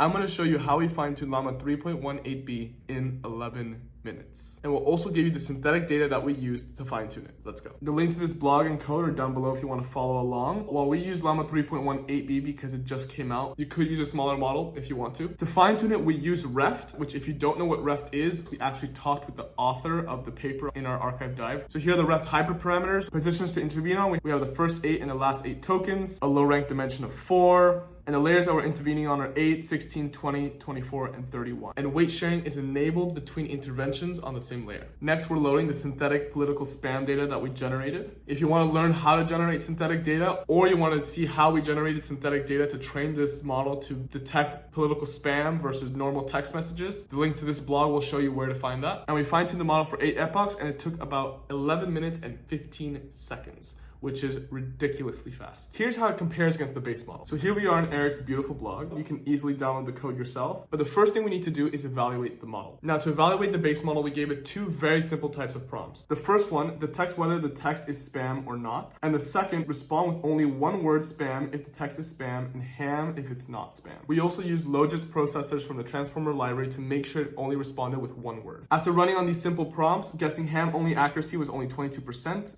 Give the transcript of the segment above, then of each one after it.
I'm going to show you how we fine-tune Llama 3.18b in 11 minutes. And we'll also give you the synthetic data that we used to fine-tune it. Let's go. The link to this blog and code are down below if you want to follow along. While we use Llama 3.18b because it just came out, you could use a smaller model if you want to. To fine-tune it, we use REFT, which if you don't know what REFT is, we actually talked with the author of the paper in our archive dive. So here are the REFT hyperparameters. Positions to intervene on, we have the first 8 and the last 8 tokens, a low rank dimension of 4, and the layers that we're intervening on are 8, 16, 20, 24, and 31. And weight sharing is enabled between interventions on the same layer. Next, we're loading the synthetic political spam data that we generated. If you want to learn how to generate synthetic data, or you want to see how we generated synthetic data to train this model to detect political spam versus normal text messages, the link to this blog will show you where to find that. And we fine-tuned the model for 8 epochs, and it took about 11 minutes and 15 seconds. Which is ridiculously fast. Here's how it compares against the base model. So here we are in Eric's beautiful blog. You can easily download the code yourself, but the first thing we need to do is evaluate the model. Now to evaluate the base model, we gave it 2 very simple types of prompts. The first one, detect whether the text is spam or not. And the second, respond with only 1 word spam if the text is spam and ham if it's not spam. We also used Logis processors from the transformer library to make sure it only responded with 1 word. After running on these simple prompts, guessing ham only accuracy was only 22%,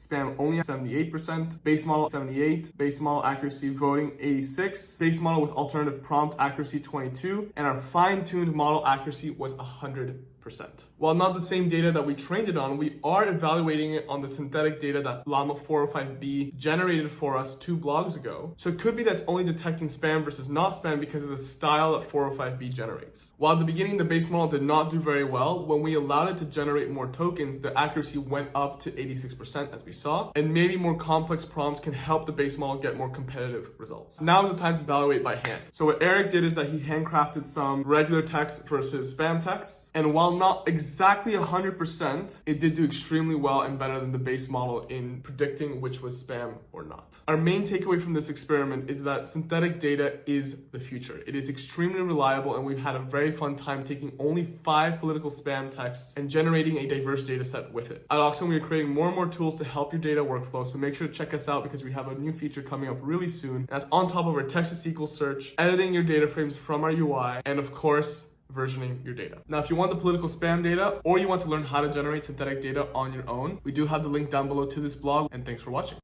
spam only 78%, base model 78, base model accuracy voting 86, base model with alternative prompt accuracy 22, and our fine-tuned model accuracy was 100%. While not the same data that we trained it on, we are evaluating it on the synthetic data that Llama 405b generated for us 2 blogs ago. So it could be that's only detecting spam versus not spam because of the style that 405b generates. While at the beginning the base model did not do very well, when we allowed it to generate more tokens, the accuracy went up to 86% as we saw, and maybe more complex prompts can help the base model get more competitive results. Now is the time to evaluate by hand. So what Eric did is that he handcrafted some regular text versus spam texts, and while not exactly 100%, it did do extremely well and better than the base model in predicting which was spam or not. Our main takeaway from this experiment is that synthetic data is the future. It is extremely reliable, and we've had a very fun time taking only 5 political spam texts and generating a diverse data set with it. At Oxen, we are creating more and more tools to help your data workflow, so make sure to check us out because we have a new feature coming up really soon. That's on top of our text-to-SQL search, editing your data frames from our UI, and of course, versioning your data. Now, if you want the political spam data or you want to learn how to generate synthetic data on your own, we do have the link down below to this blog, and thanks for watching.